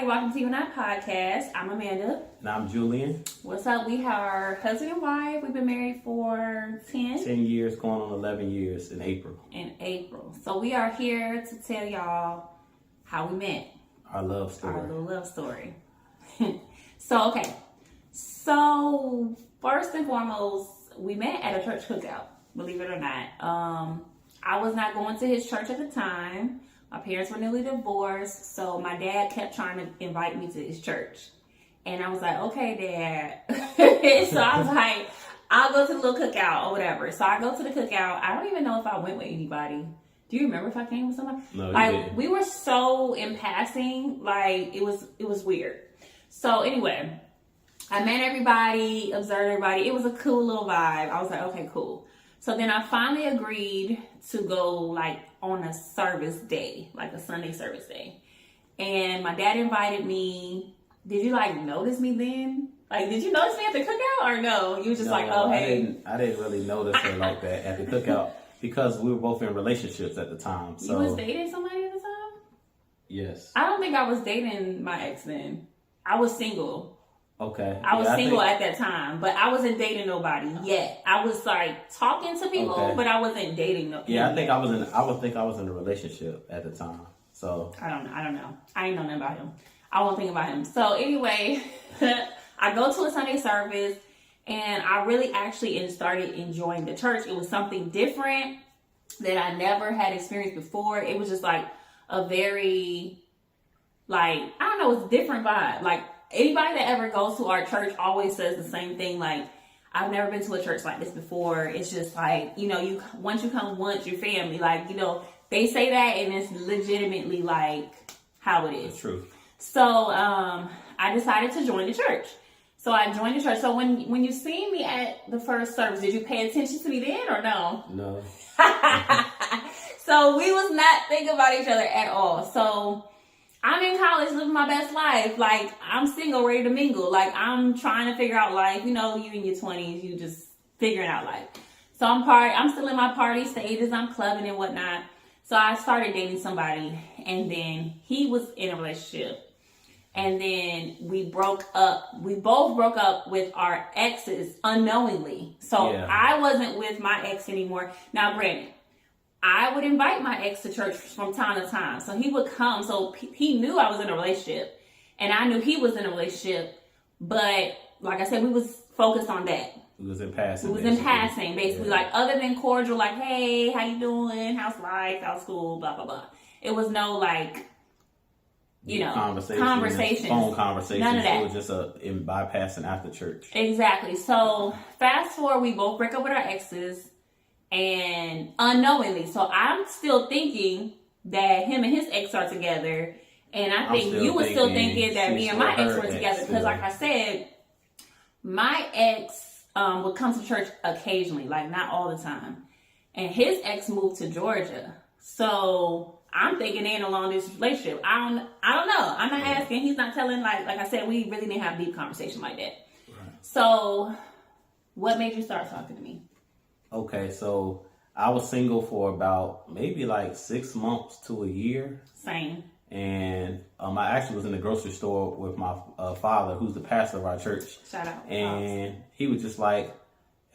welcome to You and I Podcast. I'm Amanda. And I'm Julian. What's up? We are husband and wife. We've been married for 10 years, going on 11 years in April. So we are here to tell y'all how we met. Our love story. Our little love story. So first and foremost, we met at a church cookout, believe it or not. I was not going to his church at the time. My parents were newly divorced, so my dad kept trying to invite me to his church. And I was like, okay, Dad. So I was like, I'll go to the little cookout or whatever. So I go to the cookout. I don't even know if I went with anybody. Do you remember if I came with somebody? No, like, you didn't. We were so in passing, like it was weird. So anyway, I met everybody, observed everybody. It was a cool little vibe. I was like, okay, cool. So then I finally agreed to go like on a service day, like a Sunday service day. And my dad invited me. Did you like notice me then? Like, did you notice me at the cookout or no? You were just like, oh, hey. I didn't really notice her like that at the cookout because we were both in relationships at the time. So. You was dating somebody at the time? Yes. I don't think I was dating my ex then. I was single. Okay. I was single at that time, but I wasn't dating nobody yet. I was like talking to people, but I wasn't dating nobody. Yeah, I would think I was in a relationship at the time. So I don't know. I ain't know nothing about him. I won't think about him. So anyway, I go to a Sunday service and I really actually started enjoying the church. It was something different that I never had experienced before. It was just like a very, like, I don't know, it's a different vibe. Like, anybody that ever goes to our church always says the same thing. Like, I've never been to a church like this before. It's just like, once you come once, your family. Like, they say that and it's legitimately like how it is. it's true. So I decided to join the church. So I joined the church. So when you see me at the first service, did you pay attention to me then or no? No. So we was not thinking about each other at all. So I'm in college living my best life. Like, I'm single, ready to mingle. Like, I'm trying to figure out life. You in your 20s, you just figuring out life. So I'm still in my party stages. I'm clubbing and whatnot. So I started dating somebody, and then he was in a relationship. And then we broke up. We both broke up with our exes unknowingly. So Yeah. I wasn't with my ex anymore. Now, granted, I would invite my ex to church from time to time. So he would come. So he knew I was in a relationship. And I knew he was in a relationship. But like I said, we was focused on that. We was in passing. Basically. Like, other than cordial, like, hey, how you doing? How's life? How's school? Blah, blah, blah. It was no, like, conversations. Phone conversations. None of that. It was just in bypassing after church. Exactly. So fast forward, we both break up with our exes. And unknowingly, so I'm still thinking that him and his ex are together, and I think you were still thinking that me and my ex were together because, like I said, my ex would come to church occasionally, like not all the time, and his ex moved to Georgia. So I'm thinking they in a long distance relationship. I don't know. I'm not asking. He's not telling. Like I said, we really didn't have a deep conversation like that. Right. So, what made you start talking to me? Okay, so I was single for about maybe like 6 months to a year. Same. And I actually was in the grocery store with my father, who's the pastor of our church. Shout out. And he was just like,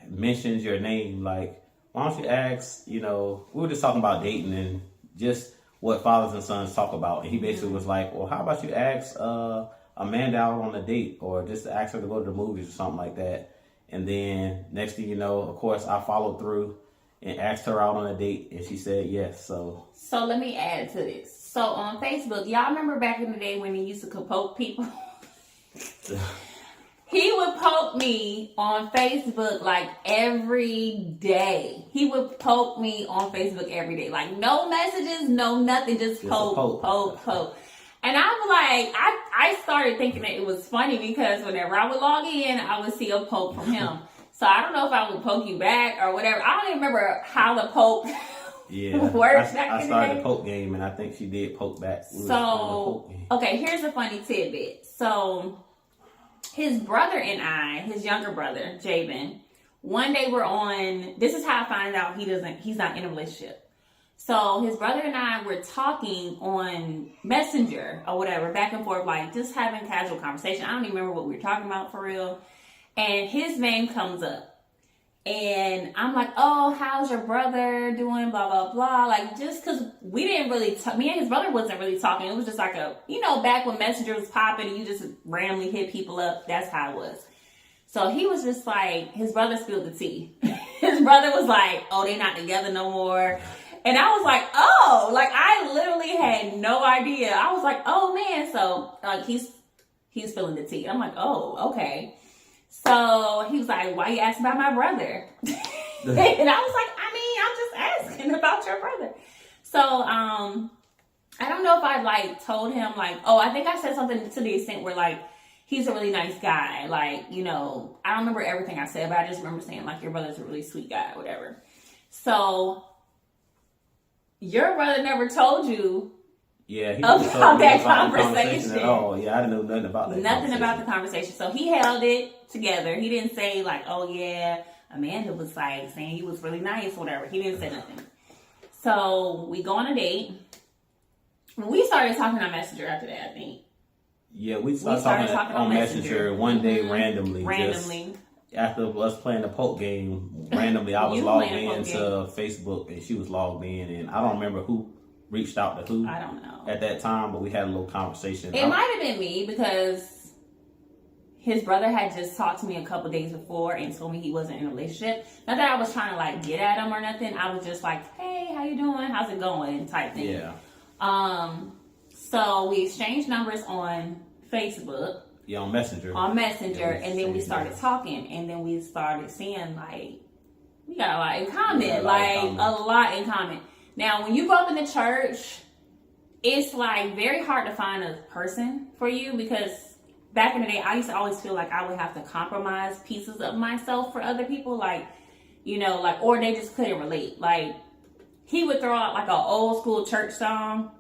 mentions your name, like, why don't you ask, we were just talking about dating and just what fathers and sons talk about. And he basically was like, well, how about you ask Amanda out on a date, or just ask her to go to the movies or something like that. And then next thing you know, of course, I followed through and asked her out on a date, and she said yes. So let me add to this. So on Facebook, y'all remember back in the day when he used to poke people? He would poke me on Facebook like every day. He would poke me on Facebook every day. Like, no messages, no nothing, just poke. And I was like, I started thinking that it was funny because whenever I would log in, I would see a poke from him. So I don't know if I would poke you back or whatever. I don't even remember how the poke works. I started the poke game, and I think she did poke back. Okay, here's a funny tidbit. So his brother and I, his younger brother, Jabin, one day we're on, this is how I find out he's not in a relationship. So his brother and I were talking on Messenger or whatever, back and forth, like just having casual conversation. I don't even remember what we were talking about for real. And his name comes up. And I'm like, oh, how's your brother doing? Blah, blah, blah. Like, just because we didn't really, me and his brother wasn't really talking. It was just like back when Messenger was popping and you just randomly hit people up. That's how it was. So he was just like, his brother spilled the tea. His brother was like, oh, they not together no more. And I was like, oh, like I literally had no idea. I was like, oh man. So like he's spilling the tea. I'm like, oh, okay. So he was like, why you asking about my brother? And I was like, I'm just asking about your brother. So I don't know if I like told him like, oh, I think I said something to the extent where like, he's a really nice guy. Like, I don't remember everything I said, but I just remember saying like, your brother's a really sweet guy, whatever. So your brother never told you he about that conversation at all. Yeah, I didn't know nothing about that. Nothing about the conversation. So he held it together. He didn't say like, oh yeah, Amanda was like saying he was really nice, whatever. He didn't say nothing. So we go on a date. We started talking on Messenger after that, I think. Yeah, we started talking on Messenger one day randomly. Just after us playing the Poke game, randomly I was logged into Facebook and she was logged in, and I don't remember who reached out to who. I don't know at that time, but we had a little conversation. It might have been me because his brother had just talked to me a couple days before and told me he wasn't in a relationship. Not that I was trying to like get at him or nothing. I was just like, hey, how you doing? How's it going? Type thing. Yeah. So we exchanged numbers on Facebook. Yeah, on Messenger. And then we started talking, and then we started seeing like we got a lot in common, a lot in common. Now, when you grow up in the church, it's like very hard to find a person for you because back in the day, I used to always feel like I would have to compromise pieces of myself for other people, or they just couldn't relate. Like he would throw out like an old school church song,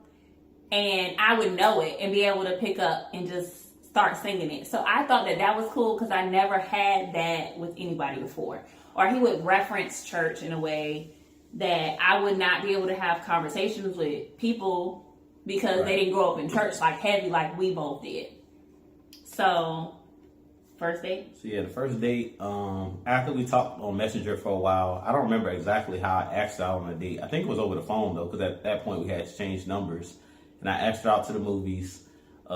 and I would know it and be able to pick up and just start singing it. So I thought that was cool because I never had that with anybody before. Or he would reference church in a way that I would not be able to have conversations with people because they didn't grow up in church like heavy like we both did. So, first date? So yeah, the first date, after we talked on Messenger for a while, I don't remember exactly how I asked her out on a date. I think it was over the phone though, because at that point we had exchanged numbers. And I asked her out to the movies.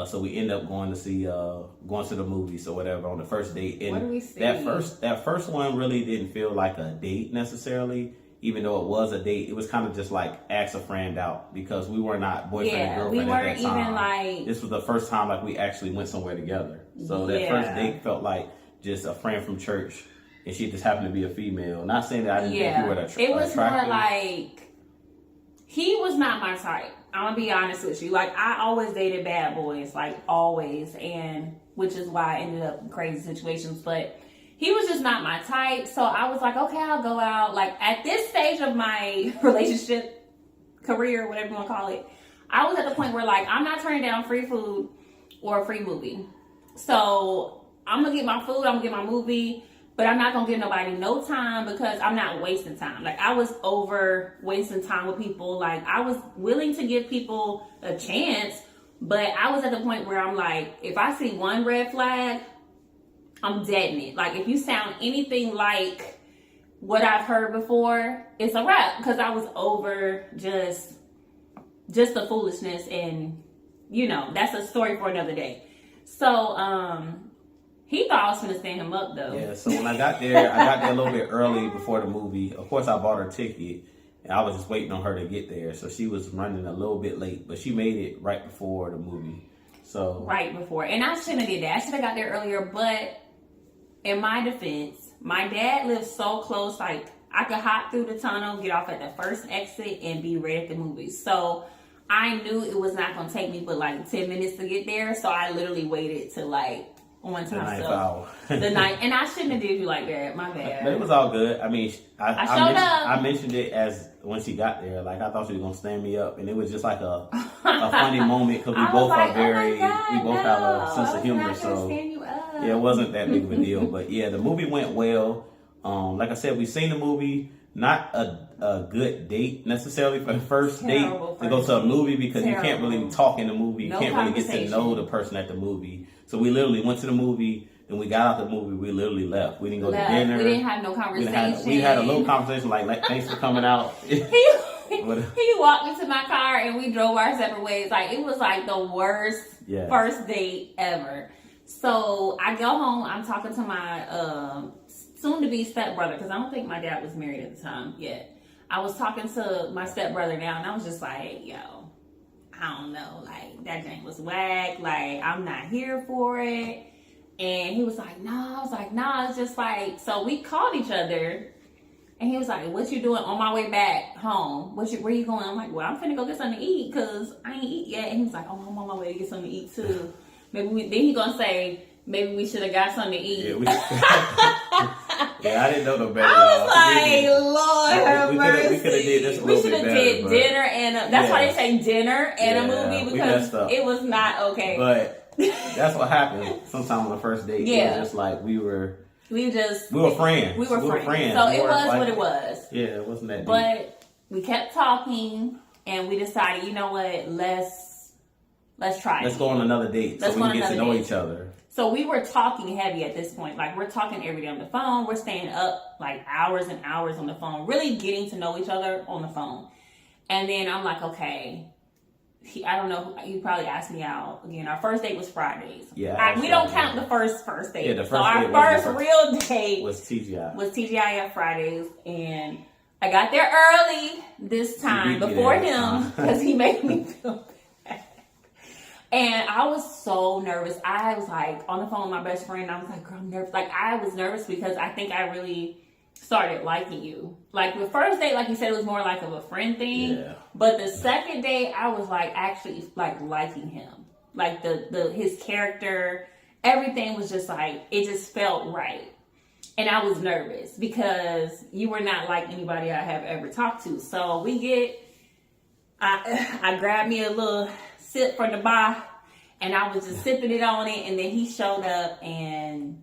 So we end up going to the movies or whatever on the first date. And what do we see? That first one really didn't feel like a date necessarily, even though it was a date. It was kind of just like ask a friend out because we were not boyfriend and girlfriend at that time. Even like this was the first time like we actually went somewhere together. So that first date felt like just a friend from church, and she just happened to be a female. Not saying that I didn't think you were attractive. It was more like he was not my type. I'm gonna be honest with you. Like I always dated bad boys, like always, and which is why I ended up in crazy situations. But he was just not my type. So I was like, okay, I'll go out. Like at this stage of my relationship, career, whatever you want to call it, I was at the point where like I'm not turning down free food or a free movie. So I'm gonna get my food, I'm gonna get my movie. But I'm not going to give nobody no time because I'm not wasting time. Like, I was over wasting time with people. Like, I was willing to give people a chance. But I was at the point where I'm like, if I see one red flag, I'm deading it. Like, if you sound anything like what I've heard before, it's a wrap. Because I was over just the foolishness. And, that's a story for another day. So, he thought I was going to stand him up, though. Yeah, so when I got there a little bit early before the movie. Of course, I bought her ticket, and I was just waiting on her to get there. So she was running a little bit late, but she made it right before the movie. So right before. And I shouldn't have did that. I should have got there earlier, but in my defense, my dad lives so close, like, I could hop through the tunnel, get off at the first exit, and be ready at the movies. So I knew it was not going to take me but, 10 minutes to get there. So I literally waited to, on time. The night, and I shouldn't have did you like that. My bad. But it was all good. I mean, I mentioned it as when she got there. Like I thought she was gonna stand me up, and it was just like a funny moment because we both have a sense of humor. So yeah, it wasn't that big of a deal. But yeah, the movie went well. Like I said, we seen the movie. not a good date necessarily for the first Terrible date to go first to a date. movie because you can't Terrible. really talk in the movie. You No can't really get to conversation. know the person at the movie. So we literally went to the movie. And we got out the movie. We literally left. We didn't go to dinner. We didn't have no conversation. We had a little conversation like thanks for coming out. He walked me to my car and we drove our separate ways. Like, it was like the worst Yes. first date ever. So I go home. I'm talking to my soon-to-be stepbrother because I don't think my dad was married at the time yet. I was talking to my stepbrother now, and I was just like, yo, I don't know. Like, that thing was whack. Like, I'm not here for it. And he was like, no. I was like, nah. It's just like, so we called each other. And he was like, what you doing on my way back home? Where you going? I'm like, well, I'm finna go get something to eat because I ain't eat yet. And he was like, oh, I'm on my way to get something to eat too. Then he gonna say, maybe we should have got something to eat. Yeah, I didn't know no better. I was like, Lord have mercy. We could have did this a We little should bit have better. did dinner and that's why they say dinner and a movie we because messed up. it was not okay. But that's what happened sometime on the first date. Yeah. It was just like we were friends. We were friends. We So were it like, was what it was. Yeah, it wasn't that deep. But we kept talking and we decided, you know what, let's try it. Let's go on another date so Let's we go on can get to another know date. each other. So we were talking heavy at this point. Like, we're talking every day on the phone. We're staying up like hours and hours on the phone, really getting to know each other on the phone. And then I'm like, okay, I don't know. You probably asked me out again. Our first date was Fridays. Yeah, we don't count the first date. Yeah, the first so our date wasn't first the first- real date Was TGI. was TGIF Fridays, and I got there early this time beat you before there this him time. because he made me feel bad. And I was so nervous. I was like on the phone with my best friend. I was like, girl, I'm nervous. Like, I was nervous because I think I really started liking you. Like, the first date, like you said, it was more like of a friend thing. Yeah. But the second date, I was like actually like liking him. Like his character, everything was just like, it just felt right. And I was nervous because you were not like anybody I have ever talked to. So I grabbed me a little sip from the bar and I was just sipping it on it. And then he showed up and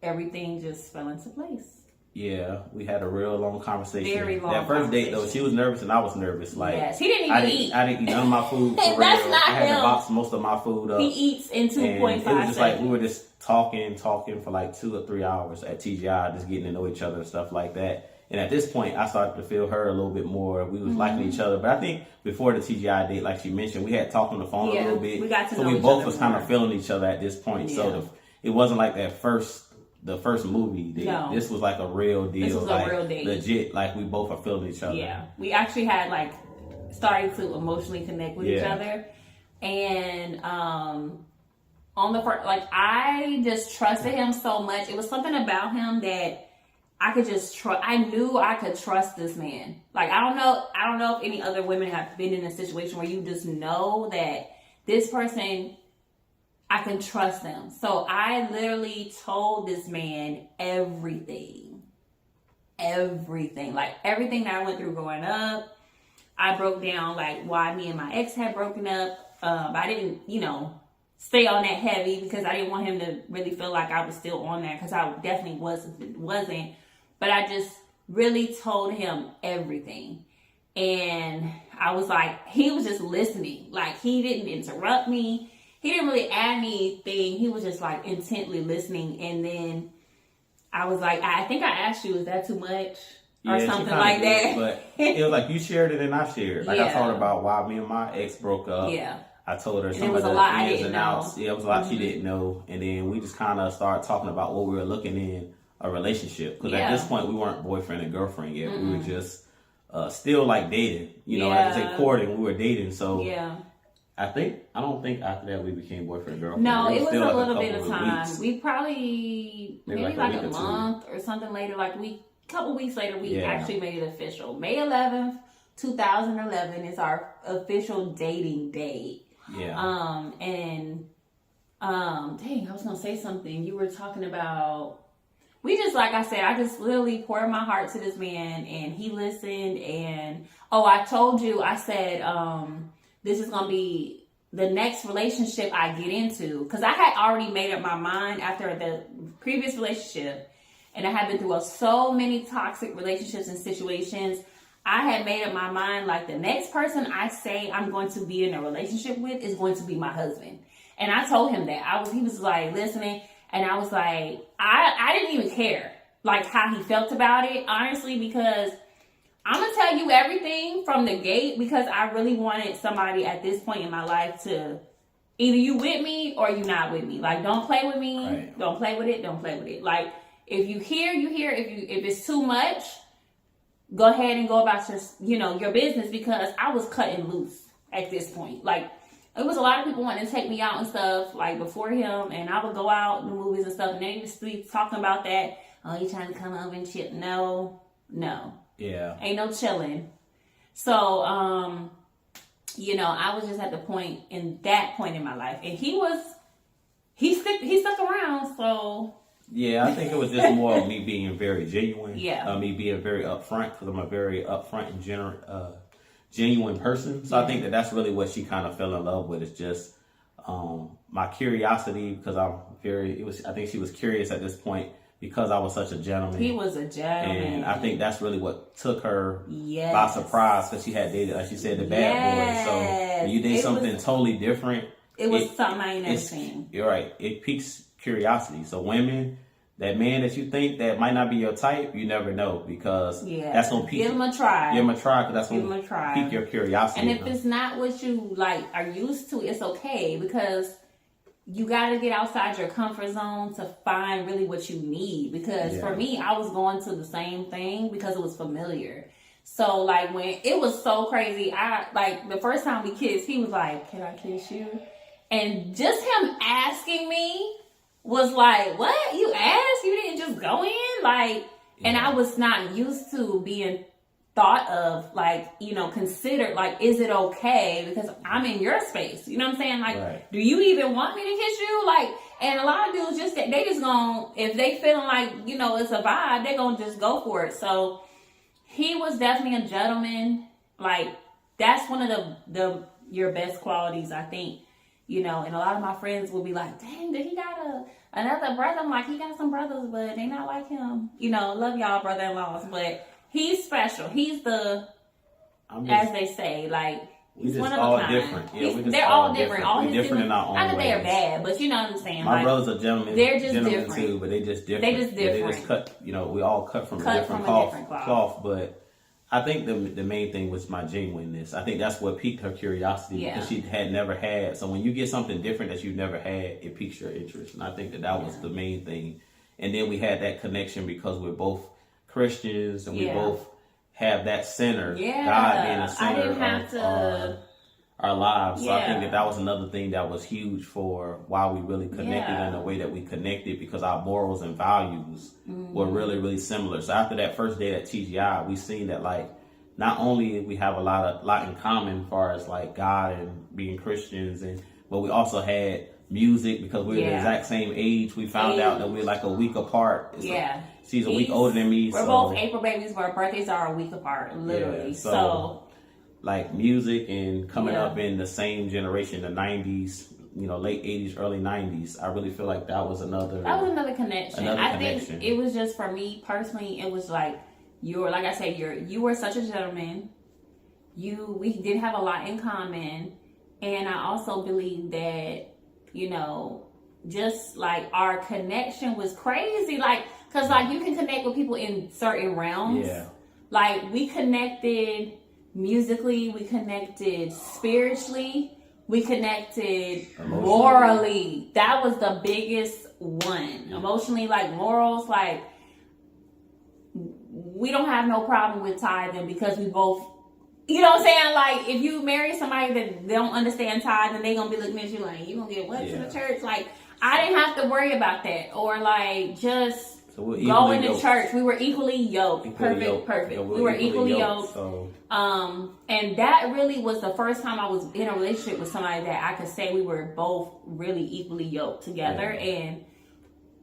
everything just fell into place. Yeah, we had a real long conversation. Very long That first date though, conversation. she was nervous and I was nervous. Like, Yes, he didn't even eat. I didn't eat none of my food for real. That's not I had him. to box most of my food up. He eats in 2.5 And it was just like we seconds. were just talking for like 2 or 3 hours at TGI, just getting to know each other and stuff like that. And at this point, I started to feel her a little bit more. We was liking each other, but I think before the TGI date, like she mentioned, we had talked on the phone a little bit. We got to so know we each both other was kind more. of feeling each other at this point. Yeah. So it wasn't like the first movie date. No. This was like a real deal. This was a like, real date. Legit, like we both are feeling each other. Yeah, we actually had like started to emotionally connect with each Yeah. other, and on the first, like, I just trusted him so much. It was something about him that I could just trust. I knew I could trust this man. Like, I don't know if any other women have been in a situation where you just know that this person, I can trust them. So I literally told this man everything. Like, everything that I went through growing up. I broke down like why me and my ex had broken up. I didn't, stay on that heavy because I didn't want him to really feel like I was still on that, because I definitely wasn't. But I just really told him everything. And I was like, he was just listening. Like, he didn't interrupt me. He didn't really add anything. He was just like intently listening. And then I was like, I think I asked you, is that too much? Or Yeah, she something kinda like did, that. But it was like you shared it and I shared. Like, I Yeah. told her about why me and my ex broke up. Yeah. I told her And some it was of a the lot I ins didn't and know. outs. Yeah, it was a lot she didn't know. And then we just kind of started talking about what we were looking in a relationship. Because at Yeah. this point, we weren't boyfriend and girlfriend yet. We were just still like dating. You know, Yeah. like I say courting, we were dating. So Yeah. I don't think after that we became boyfriend and girlfriend. No, it was still a like little couple bit of time. weeks. We probably Maybe maybe like a like a week or two. month or something later. Like, couple weeks later, we Yeah. actually made it official. May 11th, 2011 is our official dating date. Yeah. Dang, I was gonna say something. You were talking about. We just, like I said, I just literally poured my heart to this man, and he listened. And I told you, I said, this is gonna be the next relationship I get into, because I had already made up my mind after the previous relationship, and I have been through so many toxic relationships and situations. I had made up my mind, like, the next person I say I'm going to be in a relationship with is going to be my husband. And I told him that. He was like listening, and I was like, I didn't even care like how he felt about it, honestly, because I'm gonna tell you everything from the gate, because I really wanted somebody at this point in my life to either you with me or you not with me. Like, don't play with me. Right. Don't play with it. Don't play with it. Like, if you hear, you hear. If it's too much, go ahead and go about your business, because I was cutting loose at this point. Like, it was a lot of people wanting to take me out and stuff, like, before him, and I would go out in the movies and stuff, and they just be talking about that. Oh, you trying to come over and chill? No. Yeah. Ain't no chilling. So, I was just at the point in my life, and he stuck around, so. Yeah, I think it was just more of me being very genuine. Yeah. Me being very upfront, because I'm a very upfront and genuine person. So I think that's really what she kind of fell in love with, is just my curiosity, because I think she was curious at this point because I was such a gentleman. He was a gentleman. And I think that's really what took her by surprise, because she had dated, like she said, the bad boy. So when you did something totally different. It was something I ain't never seen. You're right. It piques curiosity. So women, that man that you think that might not be your type, you never know, because that's gonna pique. Give him a try. Give him a try, because that's gonna pique your curiosity. And if it's not what you like are used to, it's okay, because you got to get outside your comfort zone to find really what you need. Because for me, I was going to the same thing because it was familiar. So, like, when it was so crazy, the first time we kissed, he was like, "Can I kiss you?" And just him asking me was like, what? You asked? You didn't just go in? Like, and I was not used to being thought of, like, considered, like, is it okay? Because I'm in your space. You know what I'm saying? Like, do you even want me to kiss you? Like, and a lot of dudes they just gonna, if they feeling like, it's a vibe, they gonna just go for it. So he was definitely a gentleman. Like, that's one of your best qualities, I think. And a lot of my friends will be like, dang, did he got another brother? I'm like, he got some brothers, but they not like him. Love y'all brother-in-laws, but he's special. He's as they say, like, he's one of a kind. Different. Yeah, they're all different. All we're different in our own ways. Not that they're bad, but you know what I'm saying. My brothers are gentlemen. They're just gentlemen different too, but they just different. They just different. They just cut. We all cut from a different cloth. But I think the main thing was my genuineness. I think that's what piqued her curiosity, because she had never had. So when you get something different that you've never had, it piques your interest. And I think that was the main thing. And then we had that connection because we're both Christians, and we both have that center, God being a center of our lives. So I think that was another thing that was huge for why we really connected in the way that we connected, because our morals and values were really, really similar. So after that first day at TGI, we seen that, like, not only we have a lot in common as far as, like, God and being Christians, but we also had music, because we were the exact same age. We found out that we're like a week apart. She's a week older than me. We're both April babies, but our birthdays are a week apart, literally. So like, music and coming up in the same generation, the 90s, late 80s, early 90s, I really feel like that was another connection. I think it was just, for me personally, it was like, you were such a gentleman. We did have a lot in common. And I also believe that, just like our connection was crazy. Like, cause like you can connect with people in certain realms. Yeah. Like, we connected musically, we connected spiritually, we connected morally. That was the biggest one. Emotionally, like, morals, like, we don't have no problem with tithing, because we both, you know what I'm saying? Like, if you marry somebody that they don't understand tithing, they gonna be looking at you like, you gonna get what to the church? Like, I didn't have to worry about that, or like just going to church. We were equally yoked. Perfect. Yeah, we were equally yoked. So. And that really was the first time I was in a relationship with somebody that I could say we were both really equally yoked together. Yeah. And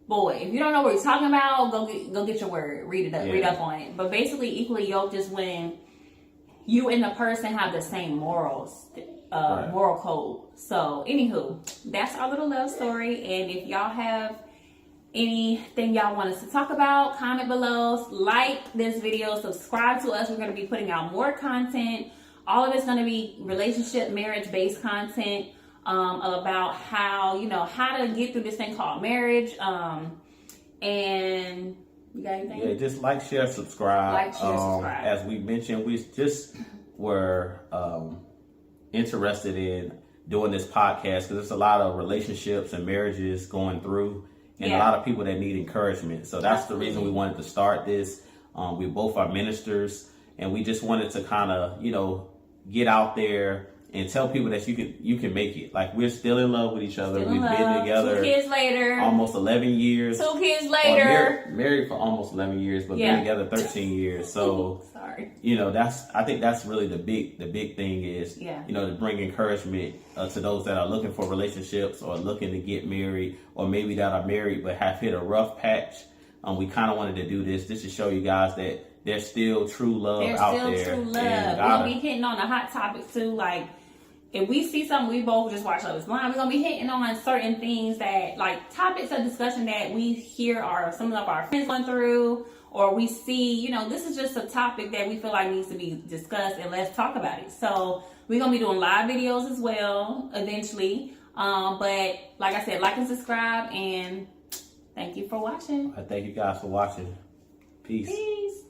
boy, if you don't know what you're talking about, go get your word. Read it up. Read up on it. But basically, equally yoked is when you and the person have the same morals, moral code. So, anywho, that's our little love story. And if y'all have anything y'all want us to talk about, comment below, like this video, subscribe to us. We're going to be putting out more content. All of it's going to be relationship, marriage-based content about how, how to get through this thing called marriage. And you got anything? Yeah, just like, share, subscribe. Like, share, subscribe. As we mentioned, we just were interested in doing this podcast because there's a lot of relationships and marriages going through, and a lot of people that need encouragement. So that's the reason we wanted to start this. We both are ministers, and we just wanted to kind of, get out there and tell people that you can make it. Like, we're still in love with each other. We've been together 2 kids later. Almost 11 years. 2 kids later. Married for almost 11 years, but been together 13 years. So, sorry. I think that's really the big thing is, to bring encouragement to those that are looking for relationships or looking to get married, or maybe that are married but have hit a rough patch. We kind of wanted to do this just to show you guys that there's still true love out there. There's still true love. We're going to be hitting on a hot topic too. Like, if we see something, we both just watch Love is Blind. We're going to be hitting on certain things that, like, topics of discussion that we hear some of our friends going through, or we see, this is just a topic that we feel like needs to be discussed, and let's talk about it. So we're going to be doing live videos as well eventually. But like I said, like and subscribe, and thank you for watching. Thank you guys for watching. Peace. Peace.